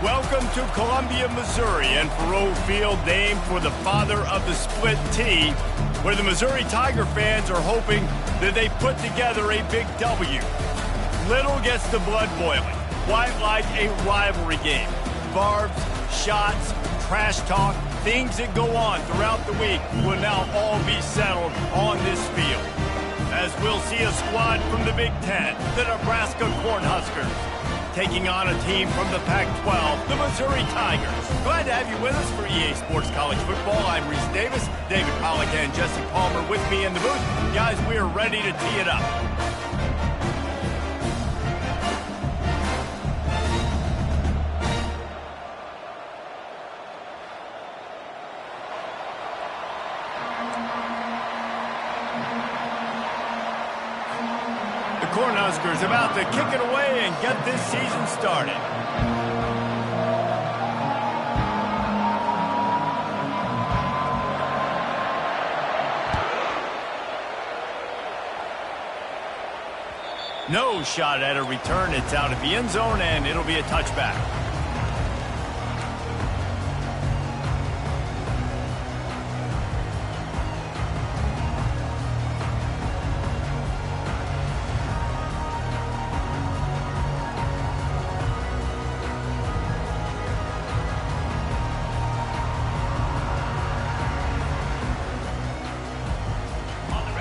Welcome to Columbia, Missouri, and Faroe Field, named for the father of the split T, where the Missouri Tiger fans are hoping that they put together a big W. Little gets the blood boiling, quite like a rivalry game. Barbs, shots, trash talk, things that go on throughout the week will now all be settled on this field. As we'll see a squad from the Big Ten, the Nebraska Cornhuskers, taking on a team from the Pac-12, the Missouri Tigers. Glad to have you with us for EA Sports College Football. I'm Reese Davis, David Pollack and Jesse Palmer with me in the booth. Guys, we are ready to tee it up. Cornhuskers about to kick it away and get this season started. No shot at a return. It's out of the end zone, and it'll be a touchback.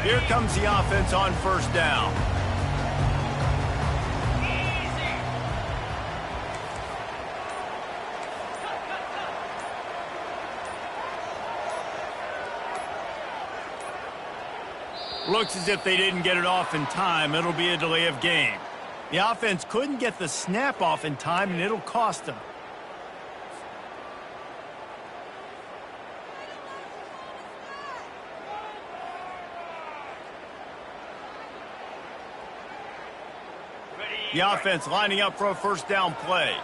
Here comes the offense on first down. Looks as if they didn't get it off in time. It'll be a delay of game. The offense couldn't get the snap off in time, and it'll cost them. The offense lining up for a first down play.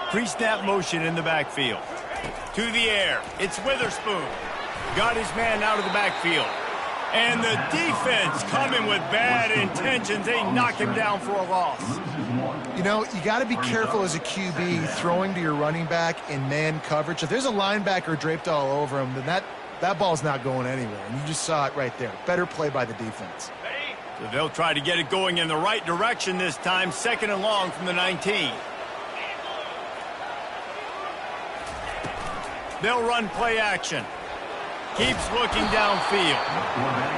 Pre-snap motion in the backfield. To the air. It's Witherspoon. Got his man out of the backfield. And the defense coming with bad intentions. They knock him down for a loss. You know, you got to be careful as a QB throwing to your running back in man coverage. If there's a linebacker draped all over him, then that ball's not going anywhere. And you just saw it right there. Better play by the defense. So they'll try to get it going in the right direction this time. Second and long from the 19. They'll run play action. Keeps looking downfield.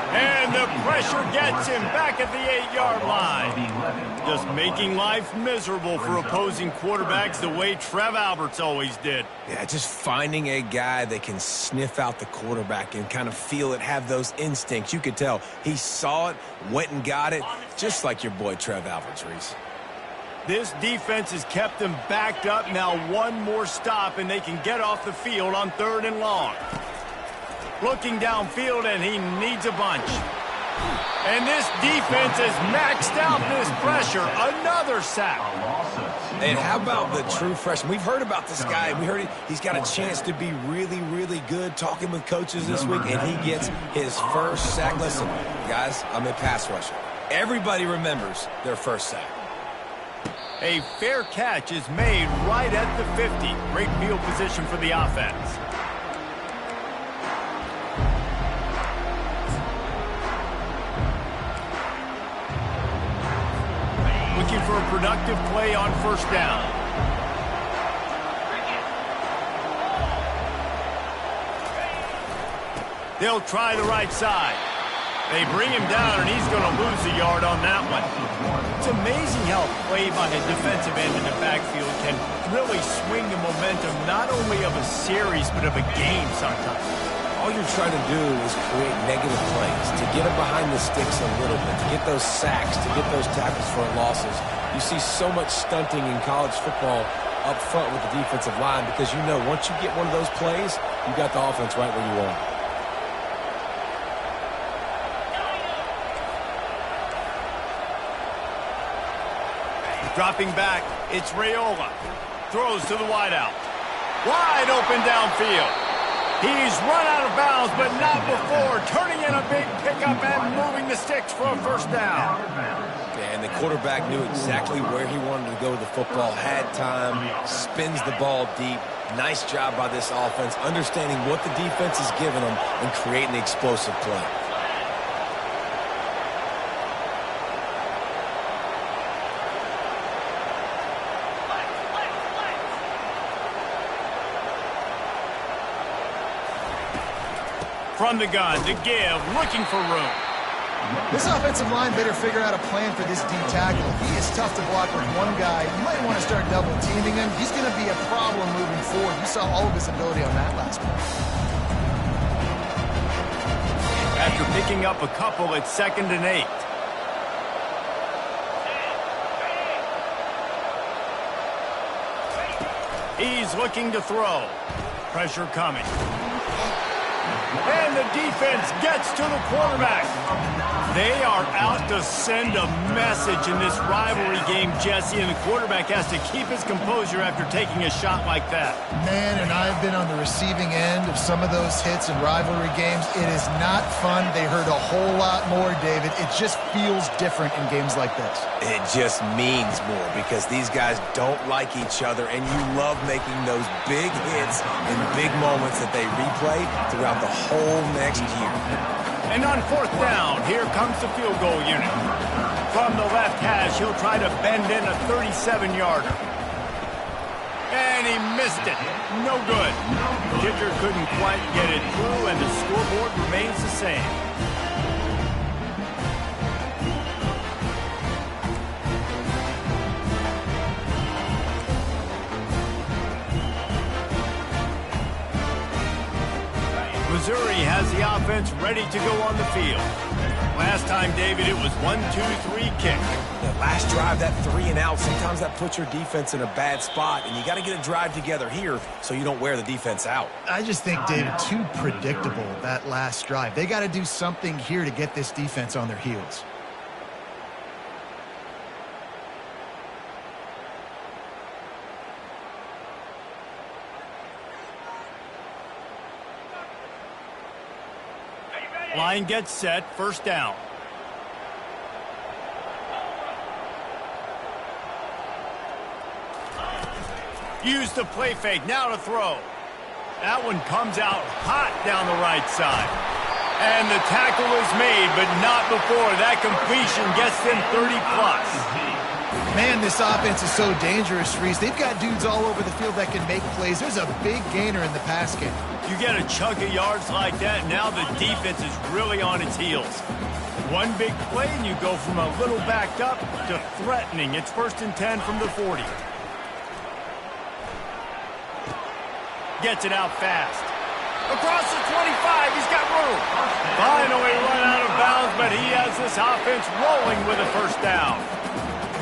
And the pressure gets him back at the 8-yard line. Just making life miserable for opposing quarterbacks the way Trev Alberts always did. Yeah, just finding a guy that can sniff out the quarterback and kind of feel it, have those instincts. You could tell he saw it, went and got it, just like your boy Trev Alberts, Reese. This defense has kept them backed up. Now one more stop, and they can get off the field on third and long. Looking downfield, and he needs a bunch. And this defense has maxed out this pressure. Another sack. And how about the true freshman? We've heard about this guy. We heard he's got a chance to be really, really good. Talking with coaches this week, and he gets his first sack. Listen, guys, I'm a pass rusher. Everybody remembers their first sack. A fair catch is made right at the 50. Great field position for the offense. Looking for a productive play on first down. They'll try the right side. They bring him down, and he's going to lose a yard on that one. It's amazing how a play by a defensive end in the backfield can really swing the momentum not only of a series but of a game sometimes. All you're trying to do is create negative plays, to get it behind the sticks a little bit, to get those sacks, to get those tackles for losses. You see so much stunting in college football up front with the defensive line because you know once you get one of those plays, you got the offense right where you want it. Dropping back, it's Raiola. Throws to the wideout. Wide open downfield. He's run out of bounds, but not before turning in a big pickup and moving the sticks for a first down. And the quarterback knew exactly where he wanted to go with the football, had time, spins the ball deep. Nice job by this offense, understanding what the defense is giving them and creating the explosive play. From the gun to give, looking for room. This offensive line better figure out a plan for this D tackle. He is tough to block with one guy. You might want to start double teaming him. He's going to be a problem moving forward. You saw all of his ability on that last play. After picking up a couple, it's 2nd and 8. He's looking to throw. Pressure coming. And the defense gets to the quarterback. They are out to send a message in this rivalry game, Jesse, and the quarterback has to keep his composure after taking a shot like that. Man, and I've been on the receiving end of some of those hits in rivalry games. It is not fun. They hurt a whole lot more, David. It just feels different in games like this. It just means more because these guys don't like each other, and you love making those big hits and big moments that they replay throughout the whole next year. And on 4th down, here comes the field goal unit. From the left hash, he'll try to bend in a 37-yarder. And he missed it. No good. Kicker couldn't quite get it through, and the scoreboard remains the same. Missouri has the offense ready to go on the field. Last time, David, it was 1-2-3 kick. That last drive, that 3 and out, sometimes that puts your defense in a bad spot, and you got to get a drive together here so you don't wear the defense out. I just think, David, too predictable, that last drive. They got to do something here to get this defense on their heels. Line gets set, 1st down. Use the play fake, now to throw. That one comes out hot down the right side. And the tackle is made, but not before that completion gets them 30+. Man, this offense is so dangerous, Reese. They've got dudes all over the field that can make plays. There's a big gainer in the pass game. You get a chunk of yards like that, now the defense is really on its heels. One big play, and you go from a little backed up to threatening. It's 1st and 10 from the 40. Gets it out fast. Across the 25, he's got room. Finally run out of bounds, but he has this offense rolling with a 1st down.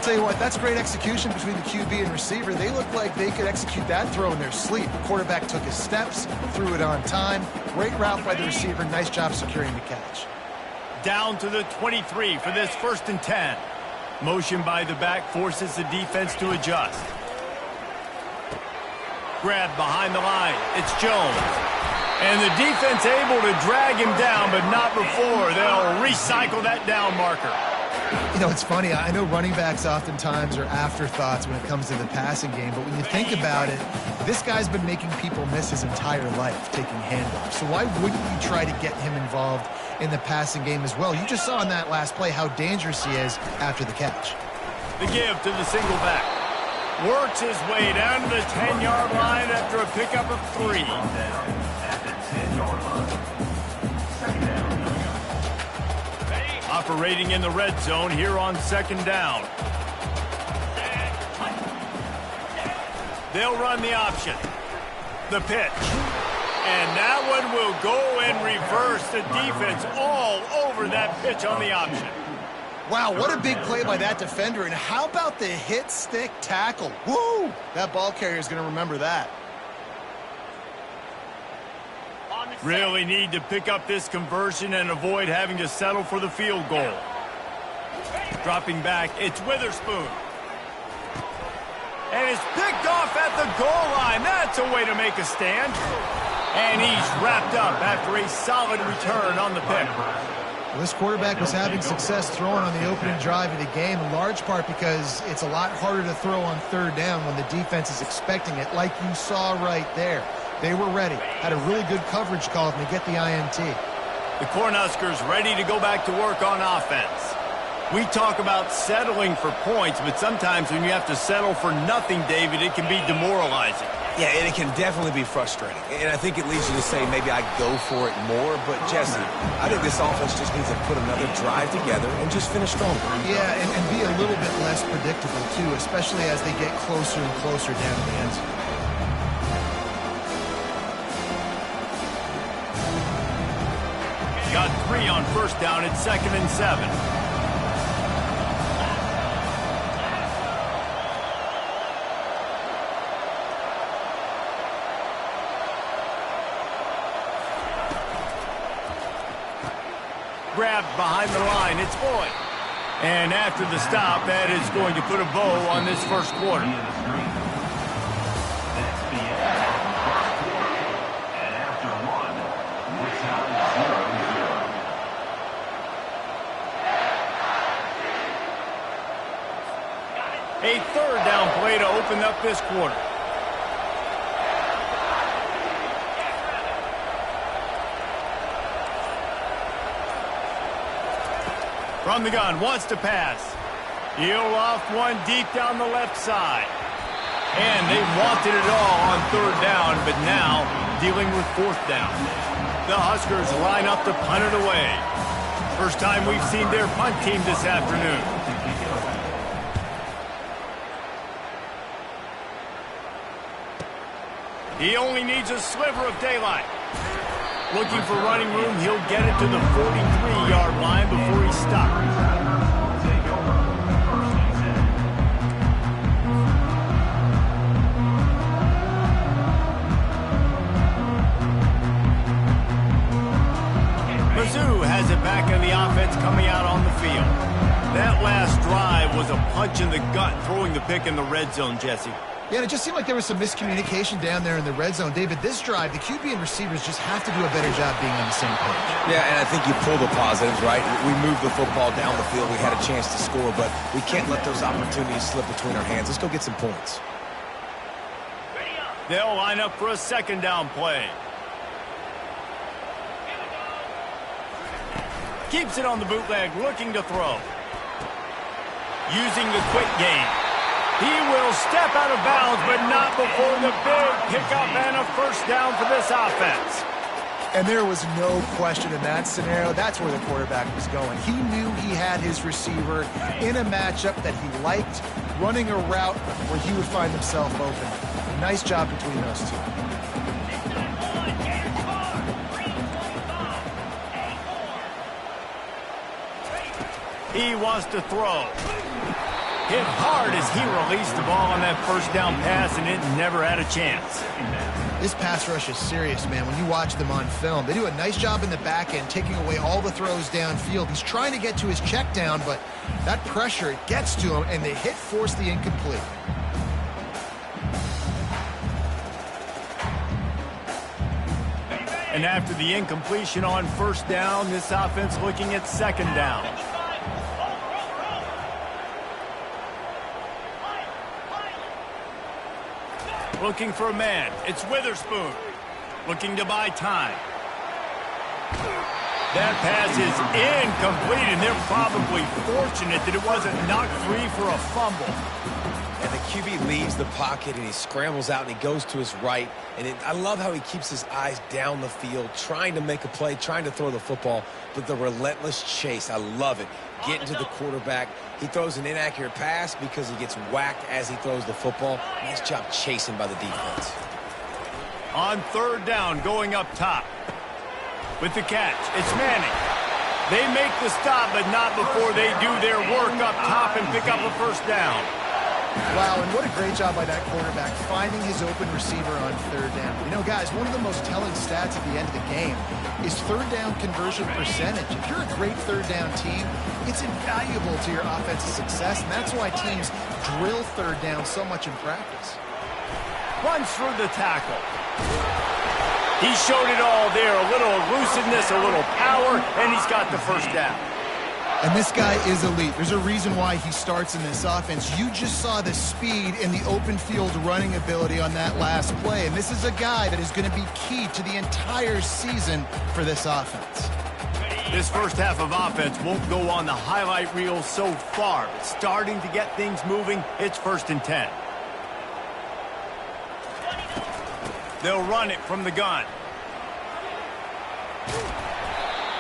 Tell you what, that's great execution between the QB and receiver. They look like they could execute that throw in their sleep. The quarterback took his steps, threw it on time. Great route by the receiver. Nice job securing the catch. Down to the 23 for this 1st and 10. Motion by the back forces the defense to adjust. Grab behind the line. It's Jones. And the defense able to drag him down, but not before. They'll recycle that down marker. You know, it's funny. I know running backs oftentimes are afterthoughts when it comes to the passing game, but when you think about it, this guy's been making people miss his entire life taking handoffs. So why wouldn't you try to get him involved in the passing game as well? You just saw in that last play how dangerous he is after the catch. The give to the single back. Works his way down to the 10-yard line after a pickup of 3. Operating in the red zone here on 2nd down. They'll run the option. The pitch. And that one will go and reverse the defense all over that pitch on the option. Wow, what a big play by that defender. And how about the hit stick tackle? Woo! That ball carrier is going to remember that. Really need to pick up this conversion and avoid having to settle for the field goal. Dropping back, it's Witherspoon. And it's picked off at the goal line. That's a way to make a stand. And he's wrapped up after a solid return on the pick. Well, this quarterback was having success throwing on the opening drive of the game, in large part because it's a lot harder to throw on third down when the defense is expecting it, like you saw right there. They were ready, had a really good coverage call, and they get the INT. The Cornhuskers ready to go back to work on offense. We talk about settling for points, but sometimes when you have to settle for nothing, David, it can be demoralizing. Yeah, and it can definitely be frustrating. And I think it leads you to say maybe I go for it more. But, Jesse, I think this offense just needs to put another drive together and just finish stronger. Yeah, and be a little bit less predictable, too, especially as they get closer and closer down to the end zone. Got 3 on first down at 2nd and 7. Grabbed behind the line, it's Boyd. And after the stop, that is going to put a bow on this first quarter. A third down play to open up this quarter. From the gun, wants to pass. He'll off one deep down the left side. And they wanted it all on third down, but now dealing with fourth down. The Huskers line up to punt it away. First time we've seen their punt team this afternoon. He only needs a sliver of daylight. Looking for running room, he'll get it to the 43-yard line before he stops. Mizzou has it back in the offense coming out on the field. That last drive was a punch in the gut, throwing the pick in the red zone, Jesse. Yeah, and it just seemed like there was some miscommunication down there in the red zone. David, this drive, the QB and receivers just have to do a better job being on the same page. Yeah, and I think you pull the positives, right? We moved the football down the field. We had a chance to score, but we can't let those opportunities slip between our hands. Let's go get some points. They'll line up for a second down play. Keeps it on the bootleg, looking to throw. Using the quick game. He will step out of bounds, but not before the big pickup and a first down for this offense. And there was no question in that scenario. That's where the quarterback was going. He knew he had his receiver in a matchup that he liked, running a route where he would find himself open. Nice job between those two. He wants to throw. Hit hard as he released the ball on that first down pass, and it never had a chance. This pass rush is serious, man. When you watch them on film, they do a nice job in the back end, taking away all the throws downfield. He's trying to get to his check down, but that pressure, it gets to him, and the hit forced the incomplete. And after the incompletion on first down, this offense looking at second down. Looking for a man. It's Witherspoon. Looking to buy time. That pass is incomplete, and they're probably fortunate that it wasn't knocked free for a fumble. And the QB leaves the pocket, and he scrambles out, and he goes to his right. And I love how he keeps his eyes down the field, trying to make a play, trying to throw the football, but the relentless chase, I love it. Getting to the quarterback. He throws an inaccurate pass because he gets whacked as he throws the football. Nice job chasing by the defense. On third down, going up top. With the catch, it's Manning. They make the stop, but not before they do their work up top and pick up a first down. Wow, and what a great job by that quarterback, finding his open receiver on third down. You know, guys, one of the most telling stats at the end of the game is third down conversion percentage. If you're a great third down team, it's invaluable to your offensive success, and that's why teams drill third down so much in practice. Runs through the tackle. He showed it all there, a little elusiveness, a little power, and he's got the first down. And this guy is elite. There's a reason why he starts in this offense. You just saw the speed and the open field running ability on that last play. And this is a guy that is going to be key to the entire season for this offense. This first half of offense won't go on the highlight reel so far, but starting to get things moving. It's 1st and 10. They'll run it from the gun.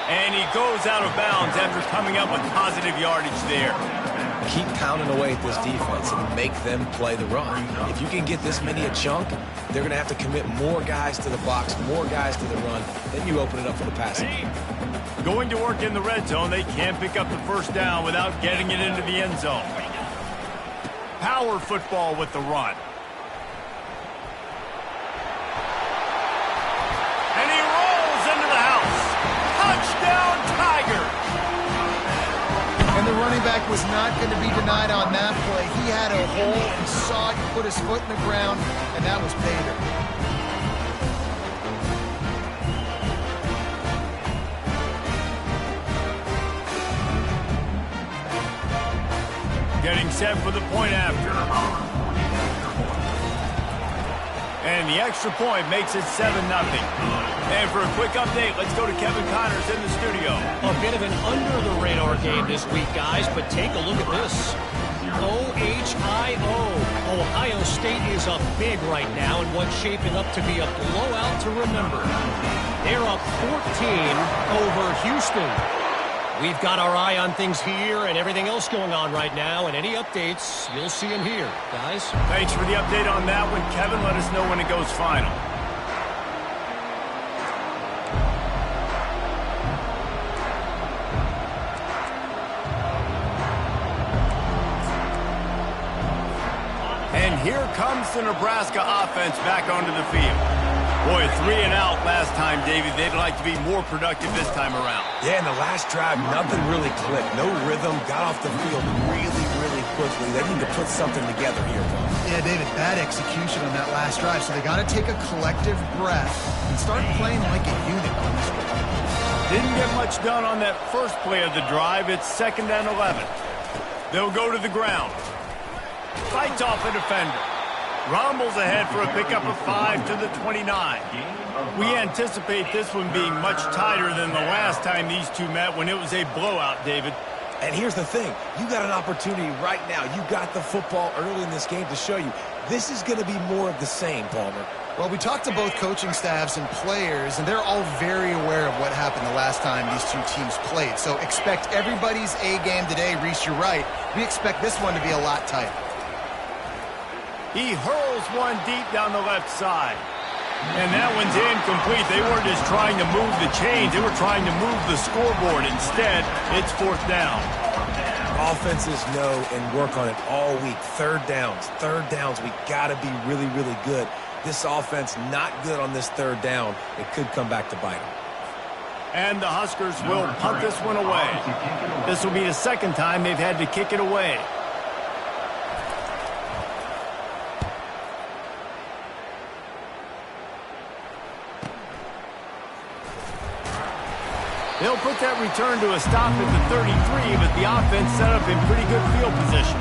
And he goes out of bounds after coming up with positive yardage there. Keep pounding away at this defense and make them play the run. If you can get this many a chunk, they're going to have to commit more guys to the box, more guys to the run. Then you open it up for the passing. Going to work in the red zone, they can't pick up the first down without getting it into the end zone. Power football with the run. And he rolls into the house. Touchdown, Tigers! And the running back was not going to be denied on that play. He had a hole and saw it, put his foot in the ground, and that was pay dirt. Getting set for the point after. And the extra point makes it 7-0. And for a quick update, let's go to Kevin Connors in the studio. A bit of an under-the-radar game this week, guys, but take a look at this. OHIO. Ohio State is up big right now in what's shaping up to be a blowout to remember. They're up 14 over Houston. We've got our eye on things here and everything else going on right now, and any updates, you'll see them here, guys. Thanks for the update on that one, Kevin. Let us know when it goes final. And here comes the Nebraska offense back onto the field. Boy, 3 and out last time, David. They'd like to be more productive this time around. Yeah, in the last drive, nothing really clicked. No rhythm. Got off the field really quickly. They need to put something together here, Paul. Yeah, David, bad execution on that last drive. So they got to take a collective breath and start playing like a unit on this one. Didn't get much done on that first play of the drive. It's 2nd and 11. They'll go to the ground. Fights off a defender. Rumbles ahead for a pickup of 5 to the 29. We anticipate this one being much tighter than the last time these two met when it was a blowout, David. And here's the thing. You got an opportunity right now. You got the football early in this game to show you. This is going to be more of the same, Palmer. Well, we talked to both coaching staffs and players, and they're all very aware of what happened the last time these two teams played. So expect everybody's A game today. Reese, you're right. We expect this one to be a lot tighter. He hurls one deep down the left side. And that one's incomplete. They weren't just trying to move the chains. They were trying to move the scoreboard. Instead, it's 4th down. Offenses know and work on it all week. Third downs. We got to be really good. This offense not good on this 3rd down. It could come back to bite them. And the Huskers will punt this one away. This will be the 2nd time they've had to kick it away. They'll put that return to a stop at the 33, but the offense set up in pretty good field position.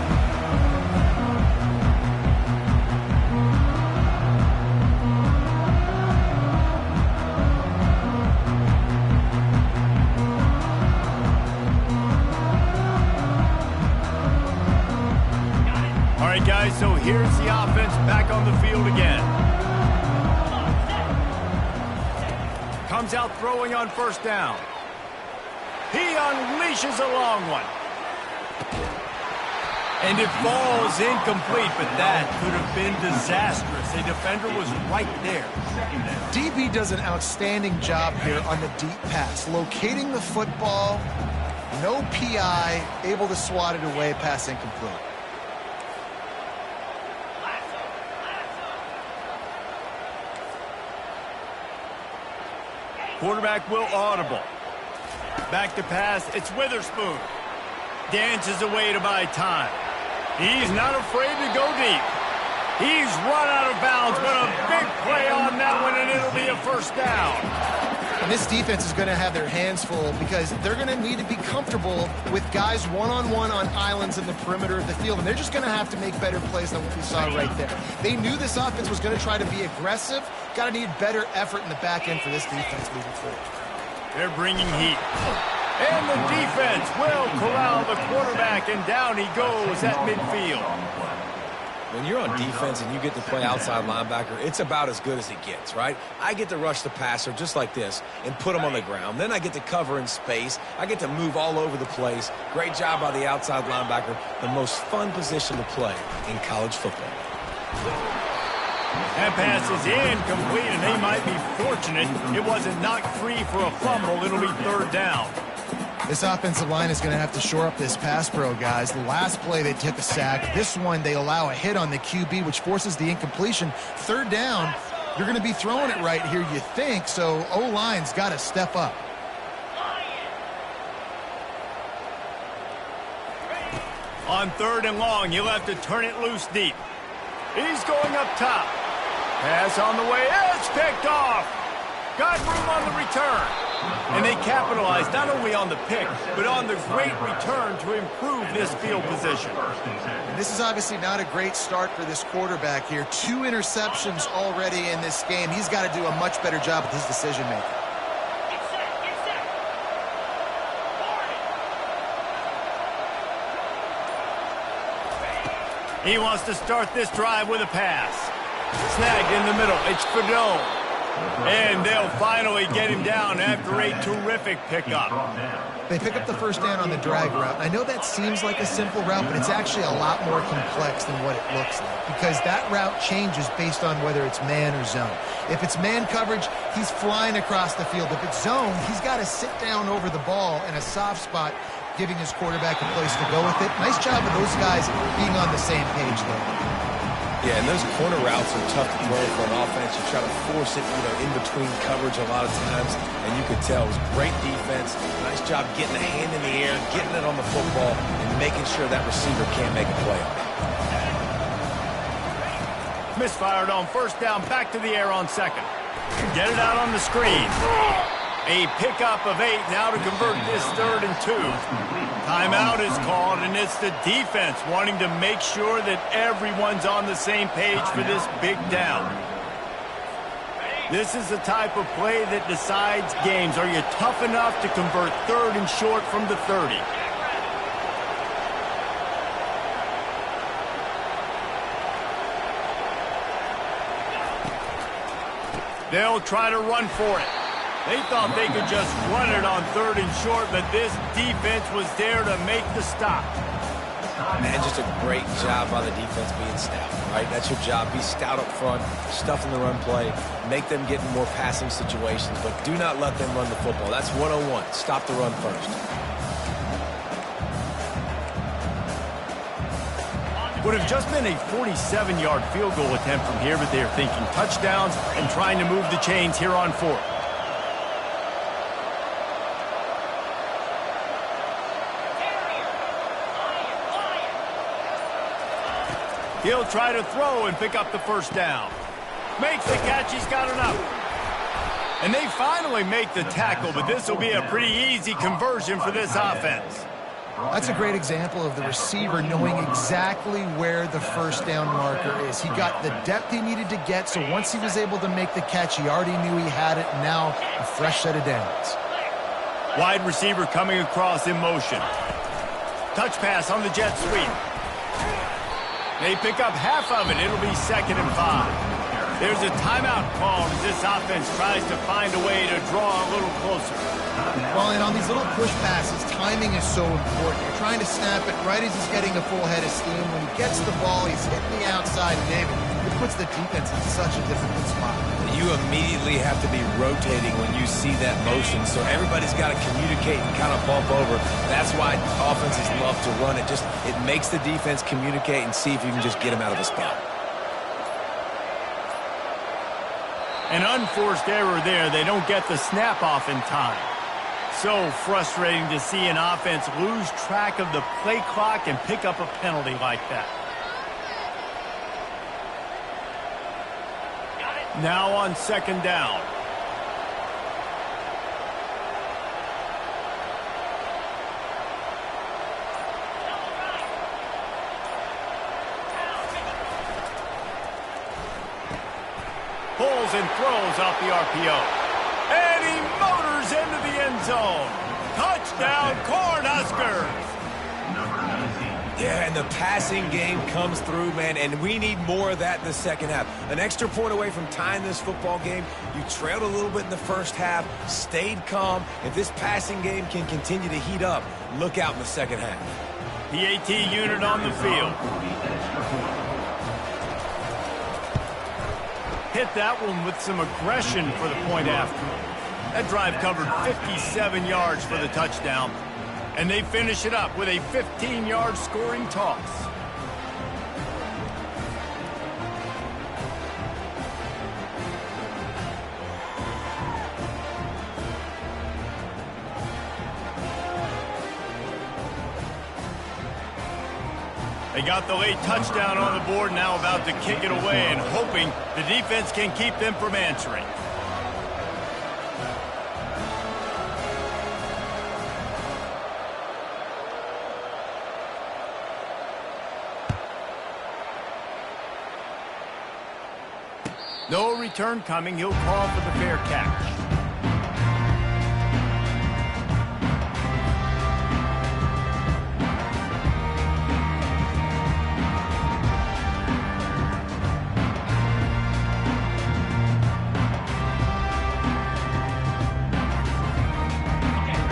All right, guys, so here's the offense back on the field again. Comes out throwing on 1st down. He unleashes a long one. And it falls incomplete, but that could have been disastrous. A defender was right there. DB does an outstanding job here on the deep pass. Locating the football, no PI, able to swat it away, pass incomplete. Quarterback will audible. Back to pass. It's Witherspoon. Dances away to buy time. He's not afraid to go deep. He's run out of bounds, but a big play on that one, and it'll be a first down. And this defense is going to have their hands full because they're going to need to be comfortable with guys one-on-one on islands in the perimeter of the field, and they're just going to have to make better plays than what we saw right there. They knew this offense was going to try to be aggressive. Got to need better effort in the back end for this defense moving forward. They're bringing heat. And the defense will corral the quarterback, and down he goes at midfield. When you're on defense and you get to play outside linebacker, it's about as good as it gets, right? I get to rush the passer just like this and put him on the ground. Then I get to cover in space. I get to move all over the place. Great job by the outside linebacker. The most fun position to play in college football. That pass is incomplete, and they might be fortunate it wasn't knocked free for a fumble. It'll be third down. This offensive line is going to have to shore up this pass pro, guys. The last play, they took a sack. This one, they allow a hit on the QB, which forces the incompletion. Third down, you're going to be throwing it right here, you think, so O-line's got to step up. On third and long, he'll have to turn it loose deep. He's going up top. Pass on the way. It's picked off. Got room on the return. And they capitalized not only on the pick, but on the great return to improve this field position. And this is obviously not a great start for this quarterback here. 2 interceptions already in this game. He's got to do a much better job with his decision-making. He wants to start this drive with a pass. Snagged in the middle. It's Fedone. And they'll finally get him down after a terrific pickup. They pick up the first down on the drag route. I know that seems like a simple route, but it's actually a lot more complex than what it looks like because that route changes based on whether it's man or zone. If it's man coverage, he's flying across the field. If it's zone, he's got to sit down over the ball in a soft spot, giving his quarterback a place to go with it. Nice job of those guys being on the same page there. Yeah, and those corner routes are tough to throw for an offense. You try to force it, in between coverage a lot of times, and you could tell it was great defense. Nice job getting a hand in the air, getting it on the football, and making sure that receiver can't make a play on it. Misfired on first down, back to the air on second. Get it out on the screen. A pickup of 8 now to convert this 3rd and 2. Timeout is called, and it's the defense wanting to make sure that everyone's on the same page for this big down. This is the type of play that decides games. Are you tough enough to convert 3rd and short from the 30? They'll try to run for it. They thought they could just run it on 3rd and short, but this defense was there to make the stop. Man, just a great job by the defense being stout, right? That's your job. Be stout up front, stuff in the run play, make them get in more passing situations, but do not let them run the football. That's 101. Stop the run first. Would have just been a 47-yard field goal attempt from here, but they're thinking touchdowns and trying to move the chains here on 4th. He'll try to throw and pick up the first down. Makes the catch. He's got enough. And they finally make the tackle, but this will be a pretty easy conversion for this offense. That's a great example of the receiver knowing exactly where the first down marker is. He got the depth he needed to get, so once he was able to make the catch, he already knew he had it, and now a fresh set of downs. Wide receiver coming across in motion. Touch pass on the jet sweep. They pick up half of it. It'll be 2nd and 5. There's a timeout called as this offense tries to find a way to draw a little closer. Well, and on these little push passes, timing is so important. You're trying to snap it right as he's getting a full head of steam. When he gets the ball, he's hitting the outside, and David, it puts the defense in such a difficult spot. You immediately have to be rotating when you see that motion, so everybody's got to communicate and kind of bump over. That's why offenses love to run it. It makes the defense communicate and see if you can just get them out of the spot. An unforced error there. They don't get the snap off in time. So frustrating to see an offense lose track of the play clock and pick up a penalty like that. Now on second down. Pulls and throws off the RPO. And he motors into the end zone. Touchdown, Cornhuskers! Yeah, and the passing game comes through, man, and we need more of that in the second half. An extra point away from tying this football game. You trailed a little bit in the first half, stayed calm. If this passing game can continue to heat up, look out in the second half. PAT unit on the field. Hit that one with some aggression for the point after. That drive covered 57 yards for the touchdown. And they finish it up with a 15-yard scoring toss. They got the late touchdown on the board, now about to kick it away and hoping the defense can keep them from answering. No return coming. He'll call for the fair catch.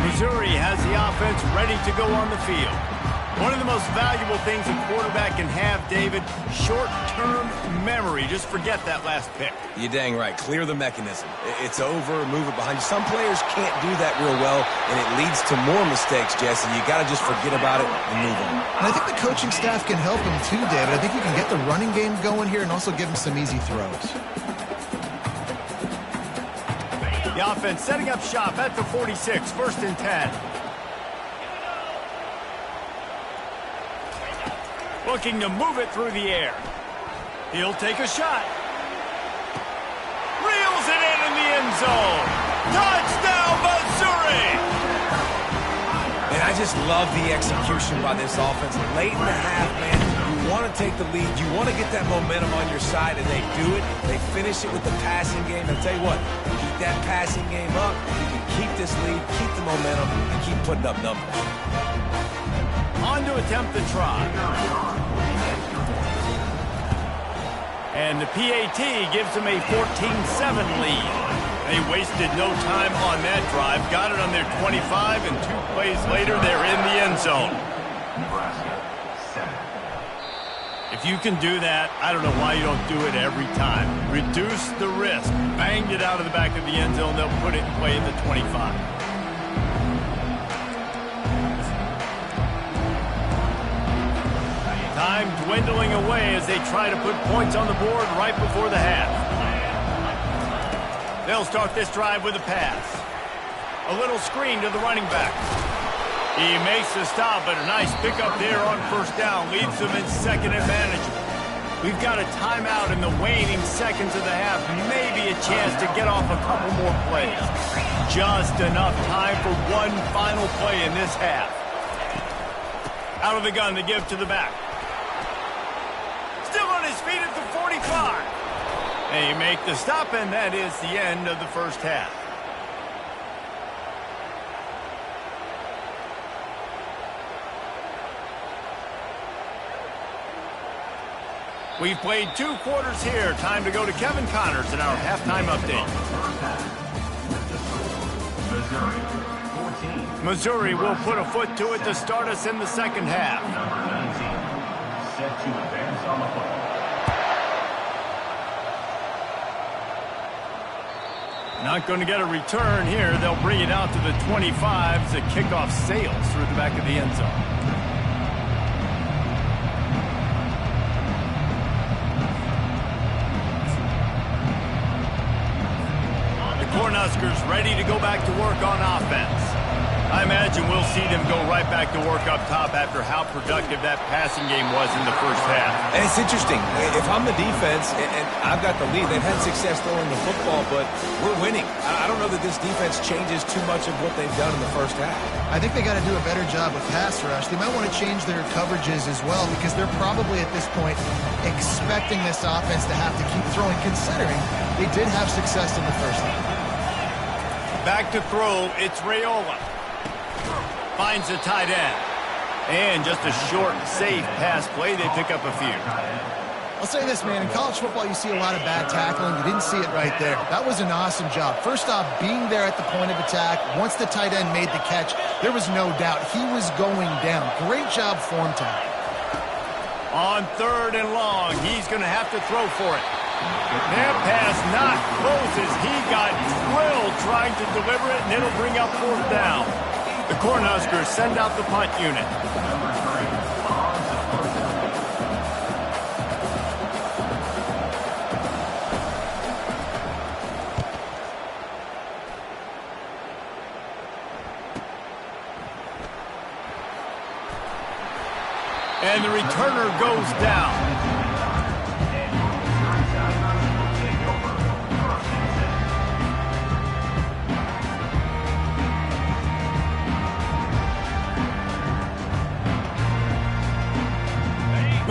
Missouri has the offense ready to go on the field. One of the most valuable things a quarterback can have, David, short-term memory. Just forget that last pick. You're dang right. Clear the mechanism. It's over, move it behind you. Some players can't do that real well, and it leads to more mistakes, Jesse. You got to just forget about it and move on. And I think the coaching staff can help him too, David. I think you can get the running game going here and also give him some easy throws. The offense setting up shop at the 46, 1st and 10. Looking to move it through the air. He'll take a shot. Reels it in the end zone. Touchdown, Missouri! And I just love the execution by this offense. Late in the half, man, you want to take the lead. You want to get that momentum on your side, and they do it. They finish it with the passing game. I'll tell you what, keep that passing game up. You can keep this lead, keep the momentum, and keep putting up numbers. On to attempt the try. And the PAT gives them a 14-7 lead. They wasted no time on that drive. Got it on their 25, and 2 plays later, they're in the end zone. If you can do that, I don't know why you don't do it every time. Reduce the risk. Banged it out of the back of the end zone. They'll put it in play at the 25. Time dwindling away as they try to put points on the board right before the half. They'll start this drive with a pass. A little screen to the running back. He makes the stop, but a nice pickup there on 1st down. Leaves them in 2nd and manageable. We've got a timeout in the waning seconds of the half. Maybe a chance to get off a couple more plays. Just enough time for one final play in this half. Out of the gun to give to the back. Still on his feet at the 45. They make the stop, and that is the end of the first half. We've played 2 quarters here. Time to go to Kevin Connors in our halftime update. Missouri will put a foot to it to start us in the second half. Set to advance on the football. Not going to get a return here. They'll bring it out to the 25 as the kickoff sails through the back of the end zone. The Cornhuskers ready to go back to work on offense. I imagine we'll see them go right back to work up top after how productive that passing game was in the first half. And it's interesting. If I'm the defense and I've got the lead, they've had success throwing the football, but we're winning. I don't know that this defense changes too much of what they've done in the first half. I think they got to do a better job with pass rush. They might want to change their coverages as well because they're probably at this point expecting this offense to have to keep throwing, considering they did have success in the first half. Back to throw, it's Raiola. Finds the tight end. And just a short, safe pass play. They pick up a few. I'll say this, man. In college football, you see a lot of bad tackling. You didn't see it right there. That was an awesome job. First off, being there at the point of attack. Once the tight end made the catch, there was no doubt he was going down. Great job form time. On 3rd and long, he's going to have to throw for it. That pass not close as he got drilled trying to deliver it, and it'll bring up 4th down. The Cornhuskers send out the punt unit. And the returner goes down.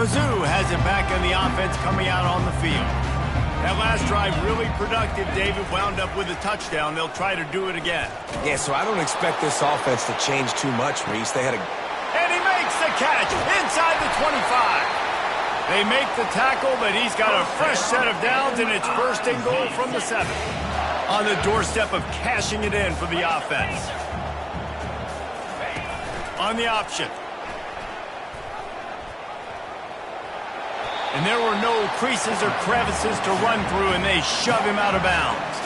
Mizzou has it back in the offense coming out on the field. That last drive really productive. David wound up with a touchdown. They'll try to do it again. Yeah, so I don't expect this offense to change too much, Reese. They had a... And he makes the catch inside the 25. They make the tackle, but he's got a fresh set of downs, and it's 1st and goal from the 7. On the doorstep of cashing it in for the offense. On the option. And there were no creases or crevices to run through, and they shove him out of bounds.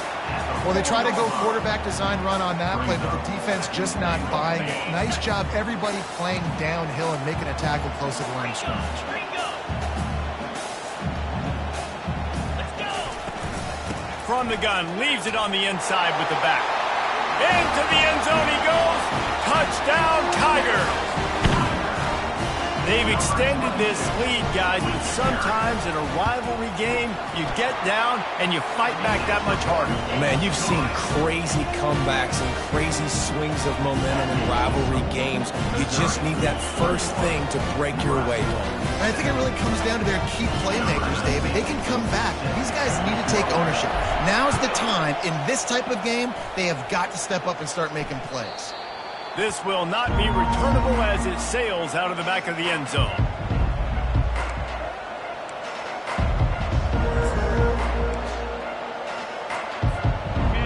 Well, they try to go quarterback design run on that play, but the defense just not buying it. Nice job, everybody playing downhill and making a tackle close to the line of scrimmage. From the gun, leaves it on the inside with the back. Into the end zone he goes. Touchdown, Tigers. They've extended this lead, guys, but sometimes in a rivalry game, you get down and you fight back that much harder. Man, you've seen crazy comebacks and crazy swings of momentum in rivalry games. You just need that first thing to break your way home. And I think it really comes down to their key playmakers, David. They can come back. These guys need to take ownership. Now's the time. In this type of game, they have got to step up and start making plays. This will not be returnable as it sails out of the back of the end zone.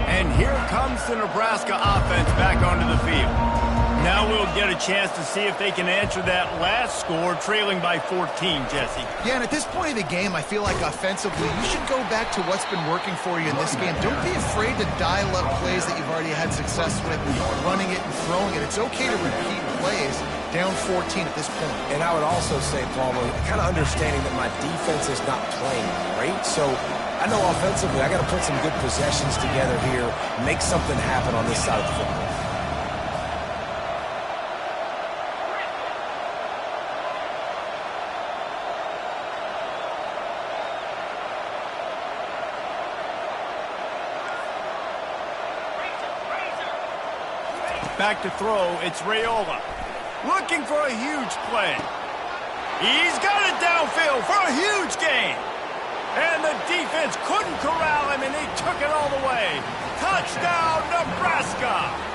And here comes the Nebraska offense back onto the field. Now we'll get a chance to see if they can answer that last score, trailing by 14, Jesse. Yeah, and at this point of the game, I feel like offensively, you should go back to what's been working for you in this game. Don't be afraid to dial up plays that you've already had success with, running it and throwing it. It's okay to repeat plays down 14 at this point. And I would also say, Palmer, kind of understanding that my defense is not playing great, so I know offensively I got to put some good possessions together here, make something happen on this side of the football. Back to throw, it's Raiola. Looking for a huge play. He's got it downfield for a huge gain. And the defense couldn't corral him, and they took it all the way. Touchdown, Nebraska!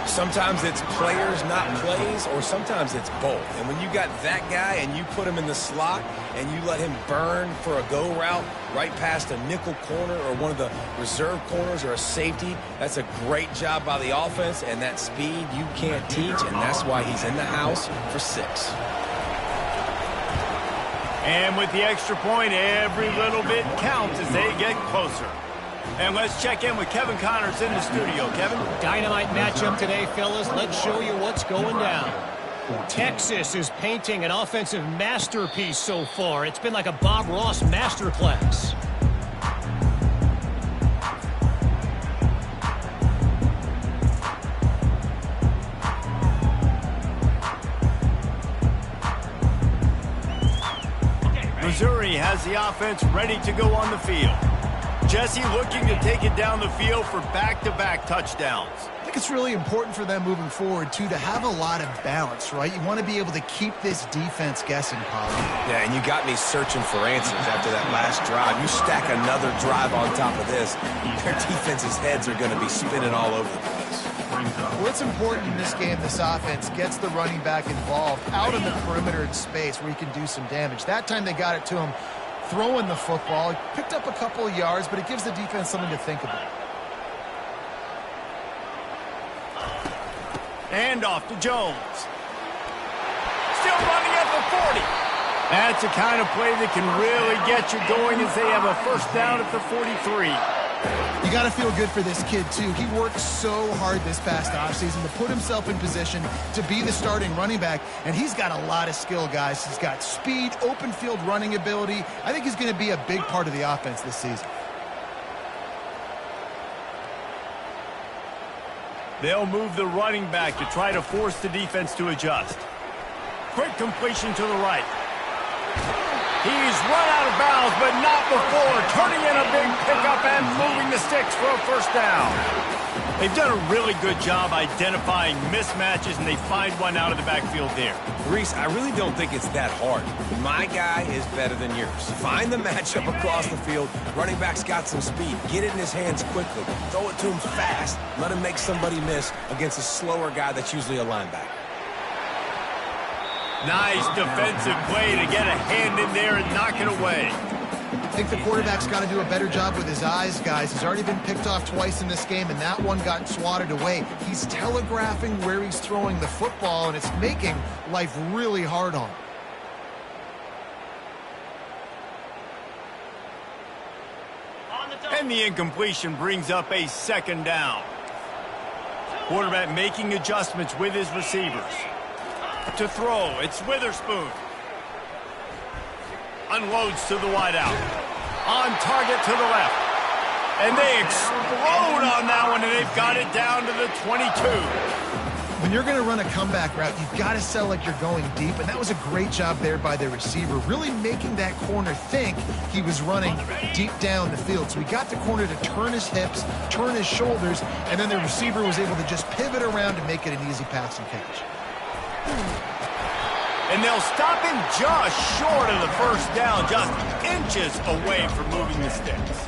Sometimes it's players, not plays, or sometimes it's both. And when you got that guy and you put him in the slot and you let him burn for a go route right past a nickel corner or one of the reserve corners or a safety, that's a great job by the offense, and that speed you can't teach, and that's why he's in the house for 6. And with the extra point, every little bit counts as they get closer. And let's check in with Kevin Connors in the studio. Kevin? Dynamite matchup today, fellas. Let's show you what's going down. Texas is painting an offensive masterpiece so far. It's been like a Bob Ross masterclass. has the offense ready to go on the field. Jesse looking to take it down the field for back-to-back touchdowns. I think it's really important for them moving forward, too, to have a lot of balance, right? You want to be able to keep this defense guessing, Colin. Yeah, and you got me searching for answers after that last drive. You stack another drive on top of this, their defense's heads are going to be spinning all over the place. Well, it's important in this game this offense gets the running back involved out in the perimeter in space where he can do some damage. That time they got it to him throwing the football. He picked up a couple of yards, but it gives the defense something to think about. And off to Jones. Still running at the 40. That's the kind of play that can really get you going as they have a first down at the 43. You got to feel good for this kid, too. He worked so hard this past offseason to put himself in position to be the starting running back, and he's got a lot of skill, guys. He's got speed, open field running ability. I think he's going to be a big part of the offense this season. They'll move the running back to try to force the defense to adjust. Quick completion to the right. He's run out of bounds, but not before turning in a big pickup and moving the sticks for a first down. They've done a really good job identifying mismatches, and they find one out of the backfield there. Reese, I really don't think it's that hard. My guy is better than yours. Find the matchup across the field. Running back's got some speed. Get it in his hands quickly. Throw it to him fast. Let him make somebody miss against a slower guy that's usually a linebacker. Nice defensive play to get a hand in there and knock it away. I think the quarterback's got to do a better job with his eyes, guys. He's already been picked off twice in this game, and that one got swatted away. He's telegraphing where he's throwing the football, and it's making life really hard on him. And the incompletion brings up a second down. Quarterback making adjustments with his receivers. To throw, it's Witherspoon. Unloads to the wideout. On target to the left. And they explode on that one, and they've got it down to the 22. When you're going to run a comeback route, you've got to sell like you're going deep, and that was a great job there by the receiver, really making that corner think he was running deep down the field. So he got the corner to turn his hips, turn his shoulders, and then the receiver was able to just pivot around to make it an easy pass and catch. And they'll stop him just short of the first down, just inches away from moving the sticks.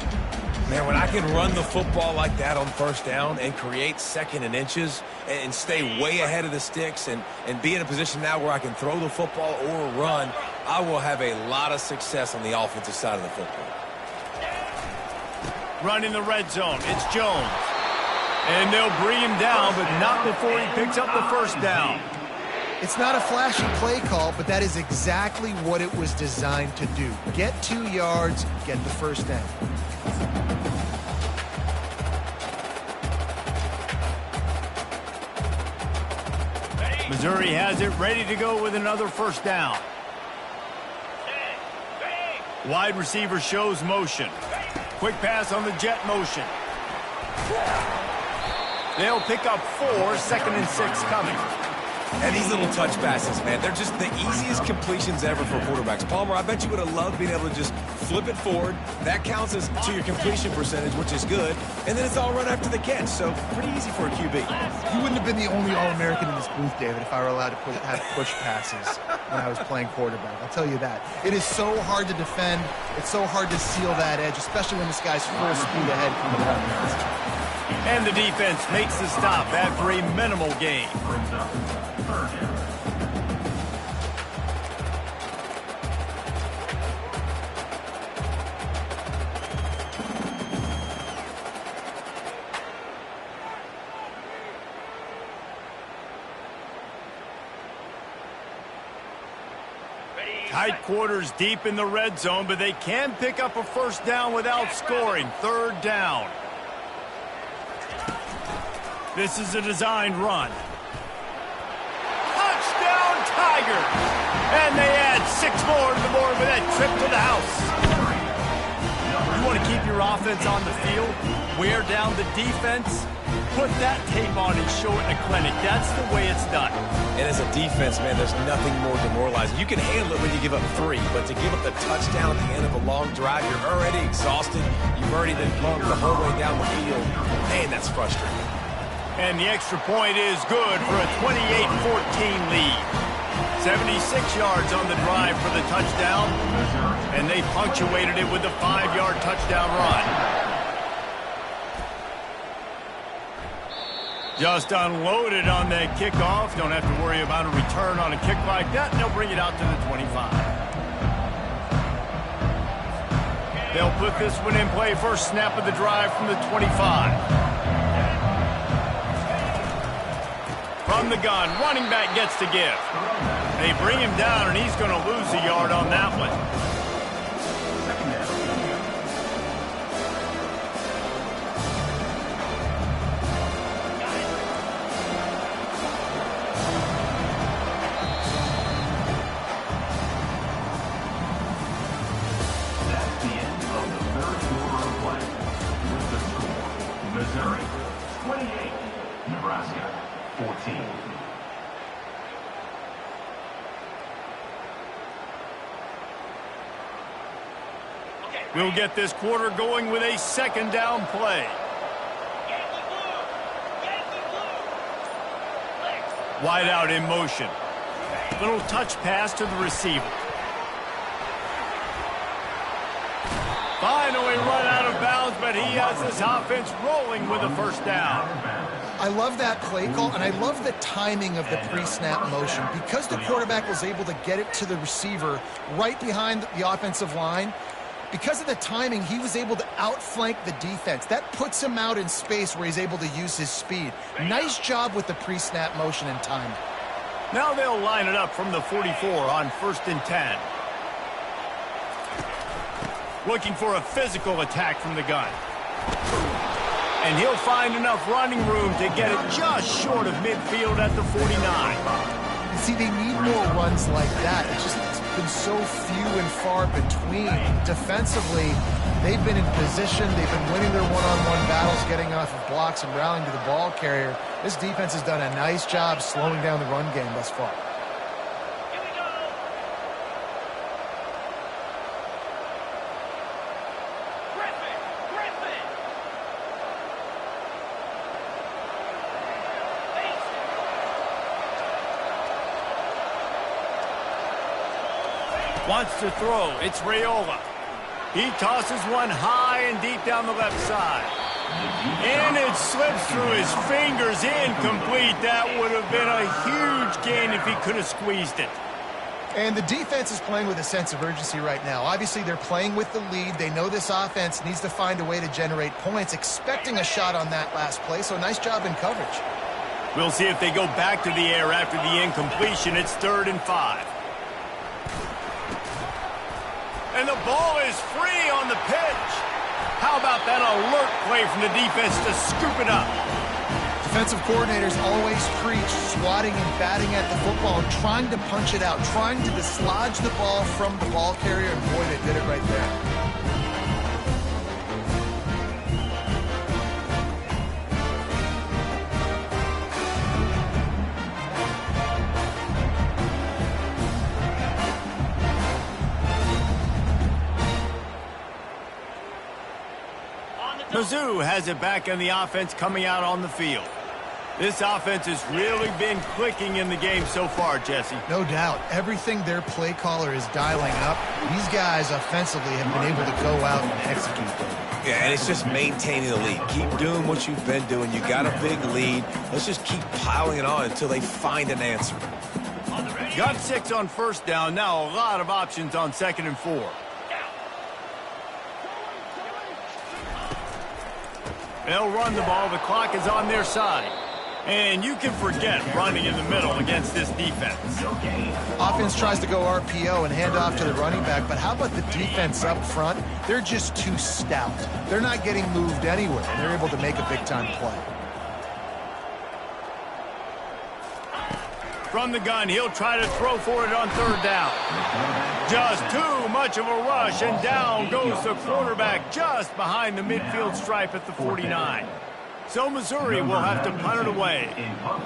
Man, when I can run the football like that on first down and create second and inches and stay way ahead of the sticks and be in a position now where I can throw the football or run, I will have a lot of success on the offensive side of the football. Running the red zone, it's Jones. And they'll bring him down, but not before he picks up the first down. It's not a flashy play call, but that is exactly what it was designed to do. Get 2 yards, get the first down. Missouri has it ready to go with another first down. Wide receiver shows motion. Quick pass on the jet motion. They'll pick up 4, 2nd and 6 coming. And these little touch passes, man, they're just the easiest completions ever for quarterbacks. Palmer, I bet you would have loved being able to just flip it forward. That counts as to your completion percentage, which is good. And then it's all run after the catch, so pretty easy for a QB. You wouldn't have been the only All-American in this booth, David, if I were allowed to have push passes when I was playing quarterback. I'll tell you that. It is so hard to defend. It's so hard to seal that edge, especially when this guy's full speed ahead coming down the field. And the defense makes the stop after a minimal gain. Tight quarters deep in the red zone, but they can pick up a first down without scoring. 3rd down. This is a designed run. Touchdown, Tigers! And they add 6 more to the board with that trip to the house. You want to keep your offense on the field, wear down the defense, put that tape on and show it in a clinic. That's the way it's done. And as a defense, man, there's nothing more demoralizing. You can handle it when you give up 3, but to give up the touchdown at the end of a long drive, you're already exhausted. You've already been bumped the whole way down the field. Man, that's frustrating. And the extra point is good for a 28-14 lead. 76 yards on the drive for the touchdown, and they punctuated it with a 5-yard touchdown run. Just unloaded on that kickoff. Don't have to worry about a return on a kick like that. And they'll bring it out to the 25. They'll put this one in play. First snap of the drive from the 25. From the gun, running back gets to give. They bring him down, and he's going to lose a yard on that one. Missouri, 28. Nebraska, 14. We'll get this quarter going with a second down play. Wide out in motion. Little touch pass to the receiver. Finally run out of bounds, but he has this offense rolling with a first down. I love that play call, and I love the timing of the pre-snap motion. Because the quarterback was able to get it to the receiver right behind the offensive line, because of the timing, he was able to outflank the defense. That puts him out in space where he's able to use his speed. Nice job with the pre-snap motion and timing. Now they'll line it up from the 44 on 1st and 10. Looking for a physical attack from the gun. And he'll find enough running room to get it just short of midfield at the 49. See, they need more runs like that. It's been so few and far between. Defensively, they've been in position. They've been winning their one-on-one battles, getting off of blocks and rallying to the ball carrier. This defense has done a nice job slowing down the run game thus far. Wants to throw. It's Raiola. He tosses one high and deep down the left side. And it slips through his fingers, incomplete. That would have been a huge gain if he could have squeezed it. And the defense is playing with a sense of urgency right now. Obviously, they're playing with the lead. They know this offense needs to find a way to generate points, expecting a shot on that last play. So nice job in coverage. We'll see if they go back to the air after the incompletion. It's 3rd and 5. And the ball is free on the pitch. How about that alert play from the defense to scoop it up? Defensive coordinators always preach swatting and batting at the football and trying to punch it out, trying to dislodge the ball from the ball carrier, and boy, they did it right there. Mizzou has it back on the offense coming out on the field. This offense has really been clicking in the game so far, Jesse. No doubt. Everything their play caller is dialing up, these guys offensively have been able to go out and execute them. Yeah, and it's just maintaining the lead. Keep doing what you've been doing. You got a big lead. Let's just keep piling it on until they find an answer. Got 6 on 1st down. Now a lot of options on 2nd and 4. They'll run the ball. The clock is on their side. And you can forget running in the middle against this defense. Offense tries to go RPO and hand off to the running back, but how about the defense up front? They're just too stout. They're not getting moved anywhere, and they're able to make a big-time play. From the gun, he'll try to throw for it on 3rd down. Just too much of a rush, and down goes the quarterback just behind the midfield stripe at the 49. So Missouri will have to punt it away.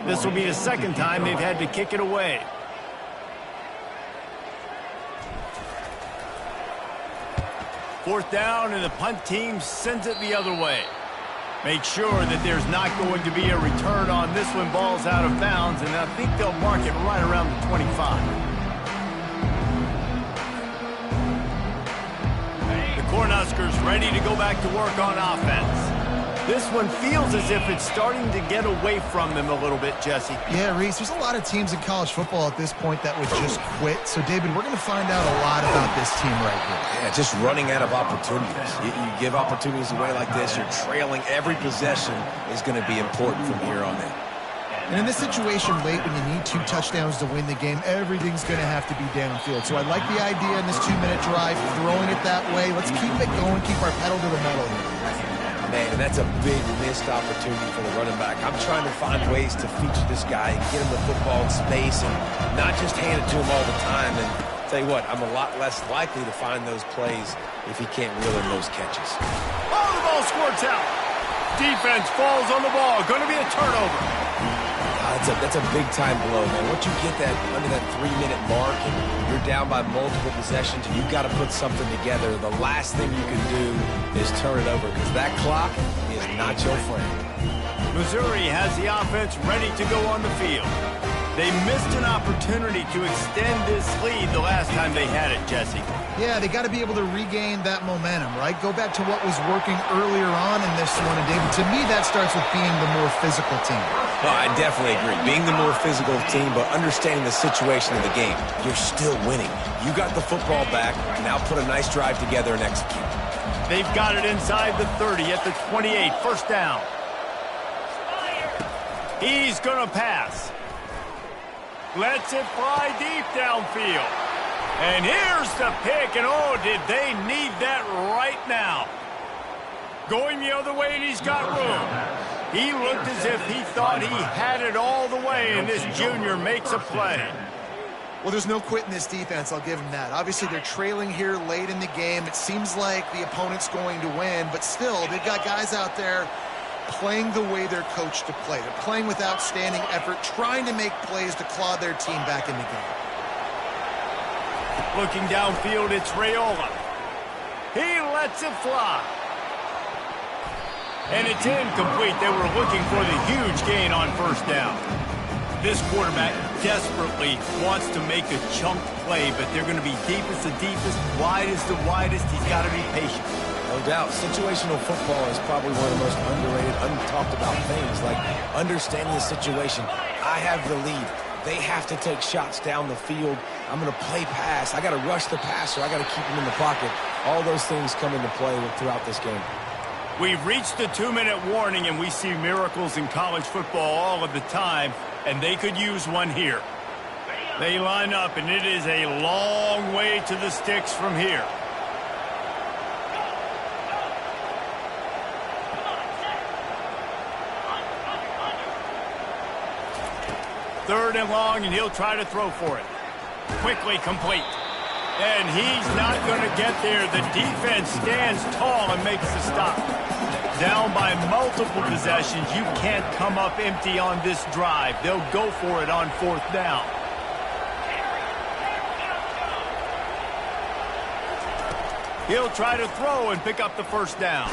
This will be the second time they've had to kick it away. Fourth down, and the punt team sends it the other way. Make sure that there's not going to be a return on this one. Ball's out of bounds, and I think they'll mark it right around the 25. Cornhuskers ready to go back to work on offense. This one feels as if it's starting to get away from them a little bit, Jesse. Yeah, Reese, there's a lot of teams in college football at this point that would just quit. So, David, we're going to find out a lot about this team right here. Yeah, just running out of opportunities. You give opportunities away like this, you're trailing. Every possession is going to be important from here on in. And in this situation late, when you need 2 touchdowns to win the game, everything's going to have to be downfield. So I like the idea in this 2-minute drive, throwing it that way. Let's keep it going, keep our pedal to the metal here. Man, and that's a big missed opportunity for the running back. I'm trying to find ways to feature this guy and get him the football in space and not just hand it to him all the time. And tell you what, I'm a lot less likely to find those plays if he can't reel in those catches. Oh, the ball squirts out. Defense falls on the ball. Going to be a turnover. That's a big-time blow, man. Once you get that under that 3-minute mark and you're down by multiple possessions and you've got to put something together, the last thing you can do is turn it over because that clock is not your friend. Missouri has the offense ready to go on the field. They missed an opportunity to extend this lead the last time they had it, Jesse. Yeah, they got to be able to regain that momentum, right? Go back to what was working earlier on in this one. And, David, to me, that starts with being the more physical team. Well, I definitely agree. Being the more physical team, but understanding the situation of the game. You're still winning. You got the football back. Now put a nice drive together and execute. They've got it inside the 30 at the 28. First down. He's going to pass. Lets it fly deep downfield. And here's the pick, and oh, did they need that right now. Going the other way, and he's got room. He looked as if he thought he had it all the way, and this junior makes a play. Well, there's no quitting this defense, I'll give them that. Obviously, they're trailing here late in the game. It seems like the opponent's going to win, but still, they've got guys out there playing the way they're coached to play. They're playing with outstanding effort, trying to make plays to claw their team back in the game. Looking downfield, it's Raiola. He lets it fly. And it's incomplete. They were looking for the huge gain on first down. This quarterback desperately wants to make a chunk play, but they're going to be deepest to deepest, widest to widest. He's got to be patient. No doubt. Situational football is probably one of the most underrated, untalked about things, like understanding the situation. I have the lead. They have to take shots down the field. I'm going to play pass. I got to rush the passer. I got to keep him in the pocket. All those things come into play throughout this game. We've reached the 2-minute warning, and we see miracles in college football all of the time, and they could use one here. They line up, and it is a long way to the sticks from here. Third and long, and he'll try to throw for it. Quickly complete. And he's not going to get there. The defense stands tall and makes the stop. Down by multiple possessions. You can't come up empty on this drive. They'll go for it on fourth down. He'll try to throw and pick up the first down.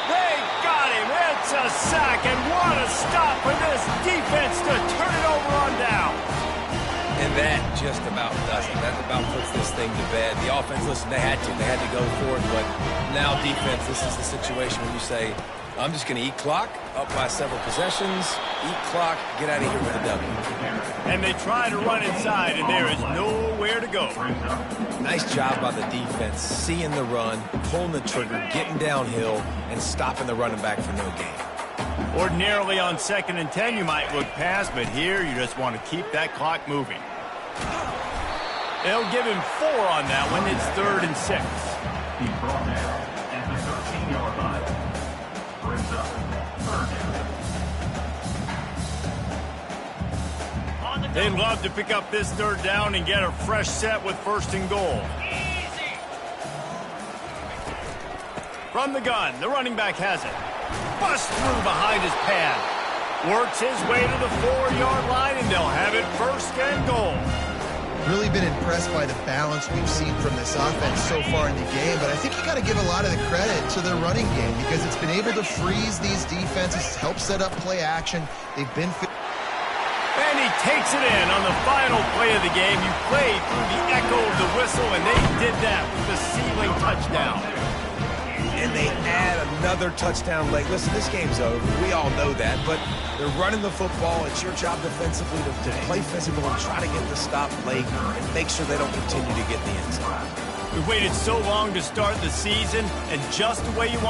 They got him. It's a sack, and what a stop for this defense to turn it over on down. And that just about does it. That about puts this thing to bed. The offense, listen, they had to go for it, but now defense, this is the situation where you say, I'm just going to eat clock, up by several possessions, eat clock, get out of here with a W. And they try to run inside, and there is nowhere to go. Nice job by the defense, seeing the run, pulling the trigger, getting downhill, and stopping the running back for no gain. Ordinarily on 2nd and 10, you might look past, but here you just want to keep that clock moving. They'll give him 4 on that one. It's 3rd and 6. He's brought down at the 13-yard line. Brings up 3rd down. On the They'd love to pick up this third down and get a fresh set with 1st and goal. From the gun, the running back has it. Bust through behind his pad. Works his way to the 4-yard line, and they'll have it 1st and goal. Really been impressed by the balance we've seen from this offense so far in the game, but I think you got to give a lot of the credit to their running game because it's been able to freeze these defenses, help set up play action. They've been... And he takes it in on the final play of the game. You played through the echo of the whistle, and they did that with the ceiling touchdown. And they add another touchdown late. Listen, this game's over. We all know that, but they're running the football. It's your job defensively to play physical and try to get the stop late and make sure they don't continue to get the end zone. We waited so long to start the season, and just the way you want